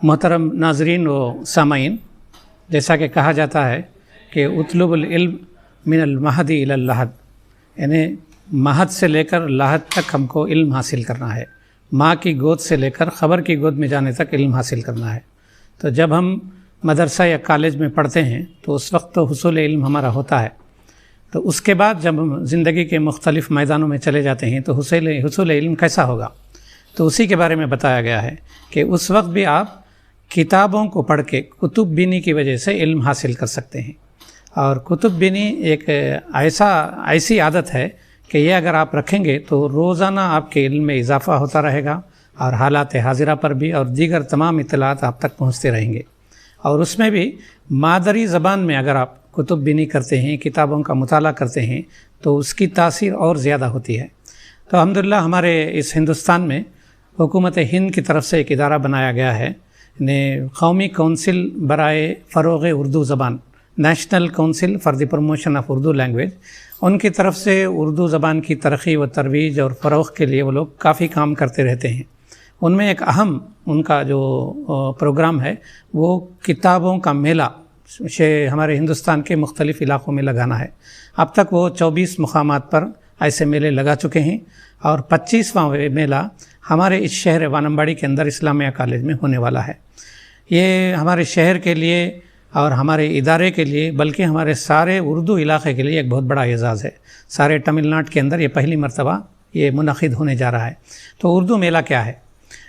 मोहतरम नाजरीन व सामाइन, जैसा कि कहा जाता है कि उतलुबुल इल्म मिनल महदी इलल लहद, यानी महद से लेकर लाहद तक हमको इल्म हासिल करना है। माँ की गोद से लेकर ख़बर की गोद में जाने तक इल्म हासिल करना है। तो जब हम मदरसा या कॉलेज में पढ़ते हैं तो उस वक्त तो हुसूल इल्म हमारा होता है। तो उसके बाद जब हम ज़िंदगी के मुख्तलिफ़ मैदानों में चले जाते हैं तो हुसूल इल्म कैसा होगा, तो उसी के बारे में बताया गया है कि उस वक्त भी आप किताबों को पढ़ के कुतुब बीनी की वजह से इल्म हासिल कर सकते हैं। और कुतुब बीनी एक ऐसी आदत है कि ये अगर आप रखेंगे तो रोज़ाना आपके इल्म में इजाफ़ा होता रहेगा और हालात हाजिरा पर भी और दीगर तमाम इत्तलात आप तक पहुँचते रहेंगे। और उसमें भी मादरी ज़बान में अगर आप कुतुब बीनी करते हैं, किताबों का मुताला करते हैं, तो उसकी तासीर और ज़्यादा होती है। तो अल्हम्दुलिल्लाह हमारे इस हिंदुस्तान में हुकूमत हिंद की तरफ से एक इदारा बनाया गया है ने कौमी काउंसिल बराए फ़रोग़ उर्दू ज़बान, national council for the promotion of Urdu language. उनकी तरफ से उर्दू ज़बान की तरक्की व तरवीज और फ़रोग़ के लिए वो लोग काफ़ी काम करते रहते हैं। उनमें एक अहम उनका जो प्रोग्राम है वो किताबों का मेला हमारे हिंदुस्तान के मुख्तलिफ़ इलाक़ों में लगाना है। अब तक वो 24 मुक़ामात पर ऐसे मेले लगा चुके हैं और 25वां मेला हमारे इस शहर वानमबाड़ी के अंदर इस्लामिया कॉलेज में होने वाला है। ये हमारे शहर के लिए और हमारे इदारे के लिए, बल्कि हमारे सारे उर्दू इलाक़े के लिए एक बहुत बड़ा एज़ाज़ है। सारे तमिलनाडु के अंदर ये पहली मरतबा ये मुनक़िद होने जा रहा है। तो उर्दू मेला क्या है?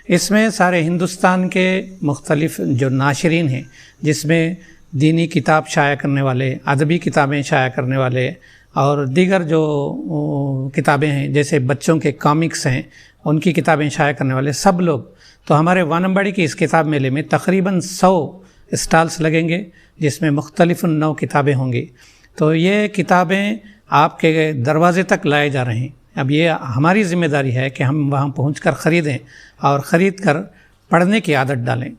इसमें सारे हिंदुस्तान के मुख्तलिफ़ जो नाशरीन हैं, जिसमें दीनी किताब शाया करने वाले, अदबी किताबें शाया करने वाले और दीगर जो किताबें हैं, जैसे बच्चों के कॉमिक्स हैं, उनकी किताबें शाया करने वाले सब लोग, तो हमारे वानमबाड़ी की इस किताब मेले में तकरीबन 100 स्टॉल्स लगेंगे जिसमें मुख्तलिफ़ नौ किताबें होंगी। तो ये किताबें आपके दरवाज़े तक लाए जा रहे हैं। अब ये हमारी ज़िम्मेदारी है कि हम वहाँ पहुँचकर ख़रीदें और ख़रीद कर पढ़ने की आदत डालें।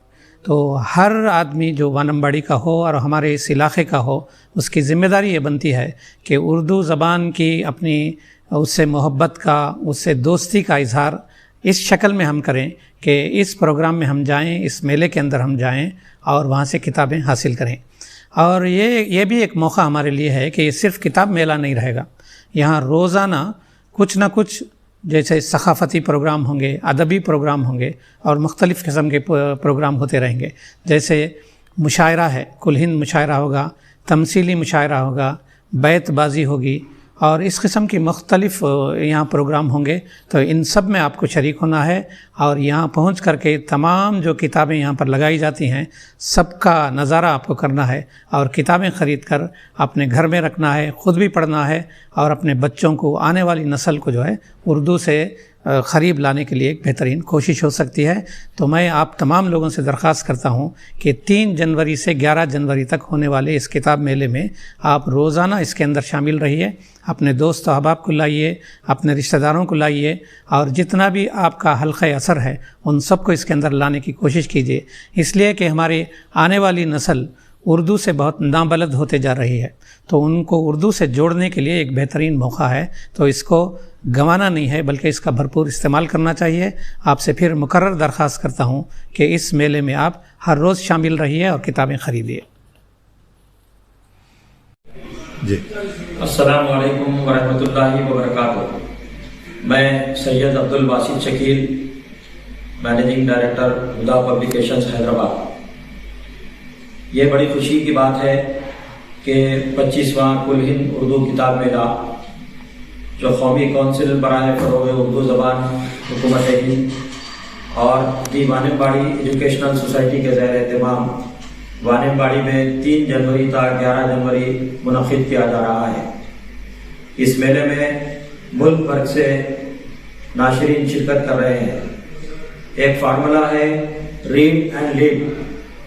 तो हर आदमी जो वानमबाड़ी का हो और हमारे इस इलाक़े का हो, उसकी ज़िम्मेदारी ये बनती है कि उर्दू ज़बान की अपनी उससे मोहब्बत का, उससे दोस्ती का इज़हार इस शक्ल में हम करें कि इस प्रोग्राम में हम जाएं, इस मेले के अंदर हम जाएं और वहाँ से किताबें हासिल करें। और ये भी एक मौका हमारे लिए है कि ये सिर्फ़ किताब मेला नहीं रहेगा। यहाँ रोज़ाना कुछ ना कुछ जैसे सक़ाफ़ती प्रोग्राम होंगे, अदबी प्रोग्राम होंगे और मुख्तलिफ़ किस्म के प्रोग्राम होते रहेंगे। जैसे मुशायरा है, कुल हिंद मुशायरा होगा, तमसीली मुशायरा होगा, बैतबाज़ी होगी और इस किस्म की मुख्तलिफ़ यहाँ प्रोग्राम होंगे। तो इन सब में आपको शरीक होना है और यहाँ पहुँच करके तमाम जो किताबें यहाँ पर लगाई जाती हैं सबका नज़ारा आपको करना है और किताबें ख़रीद कर अपने घर में रखना है, ख़ुद भी पढ़ना है और अपने बच्चों को, आने वाली नस्ल को जो है उर्दू से क़रीब लाने के लिए एक बेहतरीन कोशिश हो सकती है। तो मैं आप तमाम लोगों से दरख्वास्त करता हूँ कि 3 जनवरी से 11 जनवरी तक होने वाले इस किताब मेले में आप रोज़ाना इसके अंदर शामिल रहिए, अपने दोस्त अहबाब को लाइए, अपने रिश्तेदारों को लाइए और जितना भी आपका हल्क़े असर है उन सब को इसके अंदर लाने की कोशिश कीजिए। इसलिए कि हमारी आने वाली नस्ल उर्दू से बहुत नाबलद होते जा रही है, तो उनको उर्दू से जोड़ने के लिए एक बेहतरीन मौका है। तो इसको गंवाना नहीं है बल्कि इसका भरपूर इस्तेमाल करना चाहिए। आपसे फिर मुकर्रर दरख्वास्त करता हूँ कि इस मेले में आप हर रोज़ शामिल रहिए और किताबें ख़रीदिए। जी, अस्सलामु अलैकुम वरहमतुल्लाहि वबरकातुहू। मैं सैयद अब्दुल बासित शकील, मैनेजिंग डायरेक्टर हुदा पब्लिकेशंस हैदराबाद। ये बड़ी खुशी की बात है कि 25वां कुल हिंद उर्दू किताब मेला जो कौमी काउंसिल बराए फ़रोग़ उर्दू ज़बान हुकूमत हिंद और दी वानमबाड़ी एजुकेशनल सोसाइटी के ज़ेर एहतमाम वानमबाड़ी में 3 जनवरी तक 11 जनवरी मुनक़िद किया जा रहा है। इस मेले में मुल्क भर से नाशरीन शिरकत कर रहे हैं। एक फार्मूला है रीड एंड लीड,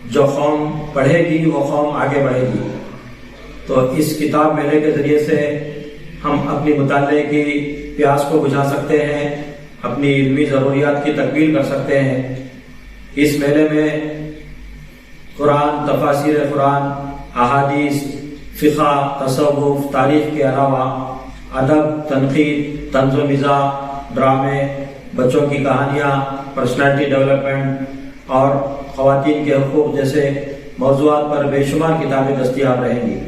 जो कौम पढ़ेगी वो कौम आगे बढ़ेगी। तो इस किताब मेले के ज़रिए से हम अपनी मुताले की प्यास को बुझा सकते हैं, अपनी इल्मी ज़रूरियात की तकमील कर सकते हैं। इस मेले में कुरान, तफासिर कुरान, अहादीस, फ़िक़्ह, तसव्वुफ़, तारीख़ के अलावा अदब, तनक़ीद, तंज़-ओ-मिज़ाह, ड्रामे, बच्चों की कहानियाँ, पर्सनैलिटी डेवलपमेंट اور خواتین کے حقوق جیسے موضوعات پر بے شمار کتابیں دستیاب رہیں گی۔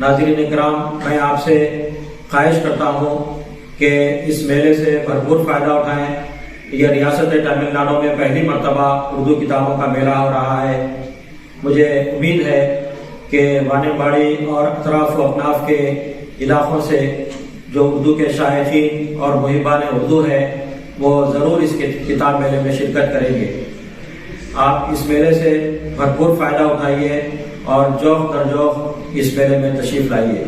ناظرین اکرام، میں آپ سے خواہش کرتا ہوں کہ اس میلے سے بھرپور فائدہ اٹھائیں۔ یہ ریاست تمل ناڈو میں پہلی مرتبہ اردو کتابوں کا میلہ ہو رہا ہے۔ مجھے امید ہے کہ وانمباڑی اور اطراف و اکناف کے علاقوں سے جو اردو کے شائقین اور محبان اردو ہے وہ ضرور اس کتاب میلے میں شرکت کریں گے۔ آپ اس میلے سے بھرپور فائدہ اٹھائیے اور جوق در جوق اس میلے میں تشریف لائیے۔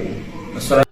السلام